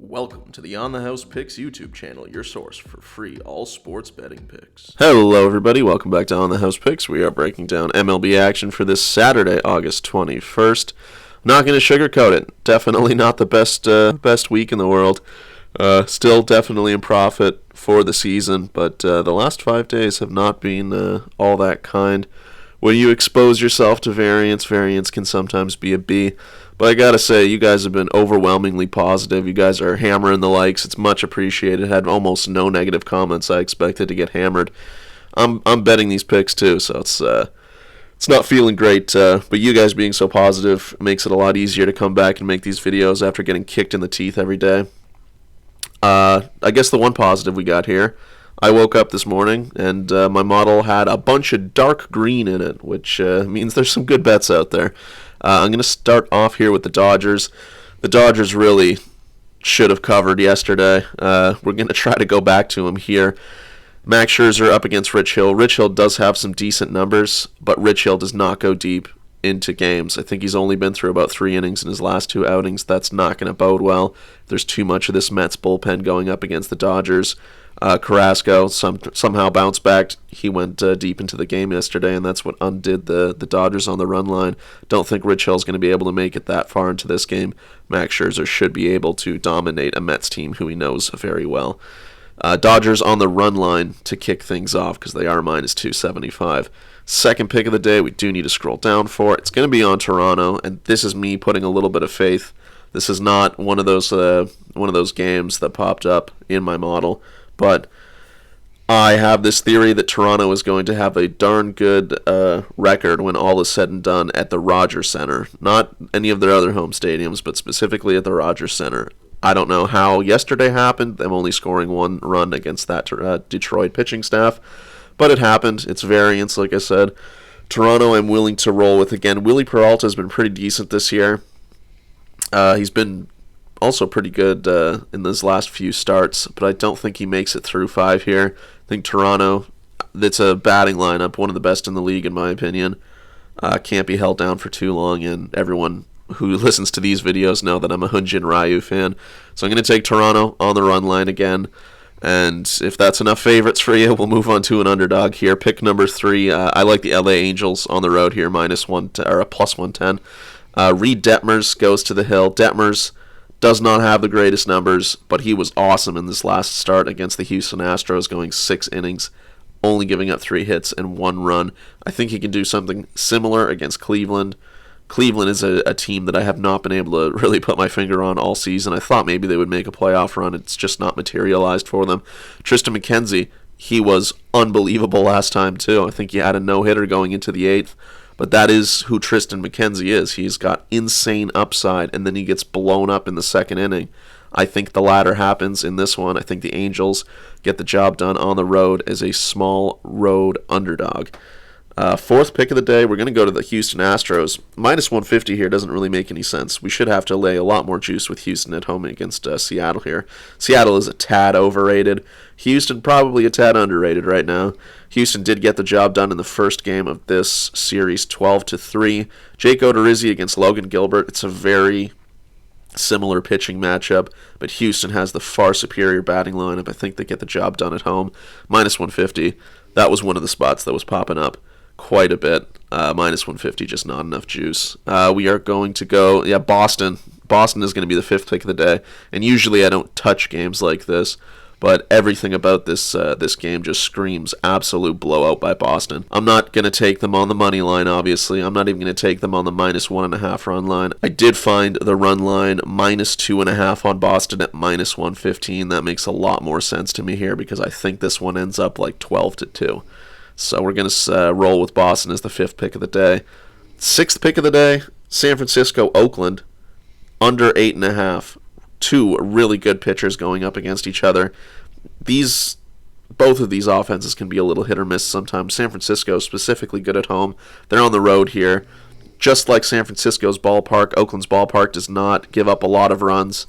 Welcome to the On the House Picks YouTube channel, your source for free all sports betting picks. Hello everybody, welcome back to On the House Picks. We are breaking down MLB action for this Saturday, August 21st. Not going to sugarcoat it. Definitely not the best week in the world. Still definitely in profit for the season, but the last 5 days have not been all that kind. When you expose yourself to variance can sometimes be a B. But I gotta say, you guys have been overwhelmingly positive. You guys are hammering the likes. It's much appreciated. Had almost no negative comments. I expected to get hammered. I'm betting these picks too, so it's not feeling great. But you guys being so positive makes it a lot easier to come back and make these videos after getting kicked in the teeth every day. I guess the one positive we got here, I woke up this morning and my model had a bunch of dark green in it, which means there's some good bets out there. I'm going to start off here with the Dodgers. The Dodgers really should have covered yesterday. We're going to try to go back to them here. Max Scherzer up against Rich Hill. Rich Hill does have some decent numbers, but Rich Hill does not go deep into games. I think he's only been through about 3 innings in his last 2 outings. That's not going to bode well. There's too much of this Mets bullpen going up against the Dodgers. Carrasco somehow bounced back. He went deep into the game yesterday, and that's what undid the Dodgers on the run line. Don't think Rich Hill's going to be able to make it that far into this game. Max Scherzer should be able to dominate a Mets team who he knows very well. Dodgers on the run line to kick things off because they are minus 275. Second pick of the day, we do need to scroll down for. It's going to be on Toronto, and this is me putting a little bit of faith. This is not one of those games that popped up in my model. But I have this theory that Toronto is going to have a darn good record when all is said and done at the Rogers Center. Not any of their other home stadiums, but specifically at the Rogers Center. I don't know how yesterday happened, them only scoring 1 run against that Detroit pitching staff. But it happened. It's variance, like I said. Toronto I'm willing to roll with again. Willie Peralta has been pretty decent this year. He's been also pretty good in those last few starts, but I don't think he makes it through 5 here. I think Toronto, that's a batting lineup, one of the best in the league in my opinion. Can't be held down for too long, and everyone who listens to these videos know that I'm a Hyunjin Ryu fan. So I'm going to take Toronto on the run line again, and if that's enough favorites for you, we'll move on to an underdog here. Pick number 3, I like the LA Angels on the road here, plus 110. Reed Detmers goes to the Hill. Detmers does not have the greatest numbers, but he was awesome in this last start against the Houston Astros, going 6 innings, only giving up 3 hits and 1 run. I think he can do something similar against Cleveland. Cleveland is a team that I have not been able to really put my finger on all season. I thought maybe they would make a playoff run. It's just not materialized for them. Tristan McKenzie, he was unbelievable last time too. I think he had a no-hitter going into the 8th. But that is who Tristan McKenzie is. He's got insane upside, and then he gets blown up in the 2nd inning. I think the latter happens in this one. I think the Angels get the job done on the road as a small road underdog. 4th pick of the day, we're going to go to the Houston Astros. Minus 150 here doesn't really make any sense. We should have to lay a lot more juice with Houston at home against Seattle here. Seattle is a tad overrated. Houston probably a tad underrated right now. Houston did get the job done in the first game of this series, 12-3. Jake Odorizzi against Logan Gilbert. It's a very similar pitching matchup, but Houston has the far superior batting lineup. I think they get the job done at home. Minus 150. That was one of the spots that was popping up quite a bit. Minus 150, just not enough juice. We are going to go, Boston. Boston is going to be the 5th pick of the day, and usually I don't touch games like this, but everything about this game just screams absolute blowout by Boston. I'm not going to take them on the money line, obviously. I'm not even going to take them on the minus 1.5 run line. I did find the run line minus 2.5 on Boston at minus 115. That makes a lot more sense to me here because I think this one ends up like 12-2. So we're going to roll with Boston as the 5th pick of the day. 6th pick of the day, San Francisco, Oakland, under 8.5. 2 really good pitchers going up against each other. Both of these offenses can be a little hit or miss sometimes. San Francisco specifically good at home. They're on the road here. Just like San Francisco's ballpark, Oakland's ballpark does not give up a lot of runs.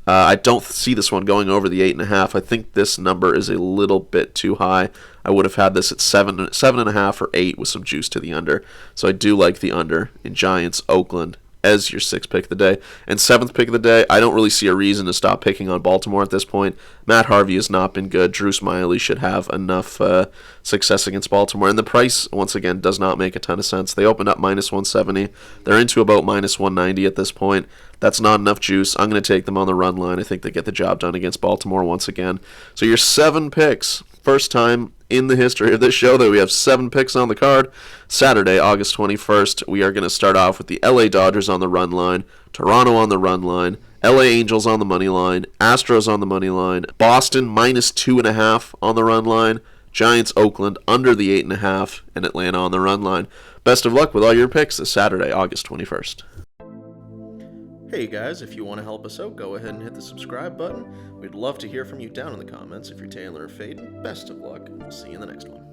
I don't see this one going over the 8.5. I think this number is a little bit too high. I would have had this at 7.5 or 8 with some juice to the under. So I do like the under in Giants, Oakland, as your 6th pick of the day. And 7th pick of the day, I don't really see a reason to stop picking on Baltimore at this point. Matt Harvey has not been good. Drew Smyly should have enough success against Baltimore. And the price, once again, does not make a ton of sense. They opened up minus 170. They're into about minus 190 at this point. That's not enough juice. I'm going to take them on the run line. I think they get the job done against Baltimore once again. So your 7 picks, first time in the history of this show that we have 7 picks on the card. Saturday, August 21st, we are going to start off with the LA Dodgers on the run line, Toronto on the run line, LA Angels on the money line, Astros on the money line, Boston minus 2.5 on the run line, Giants Oakland under the 8.5, and Atlanta on the run line. Best of luck with all your picks this Saturday, August 21st. Hey guys, if you want to help us out, go ahead and hit the subscribe button. We'd love to hear from you down in the comments if you're Taylor or Faden. Best of luck, and we'll see you in the next one.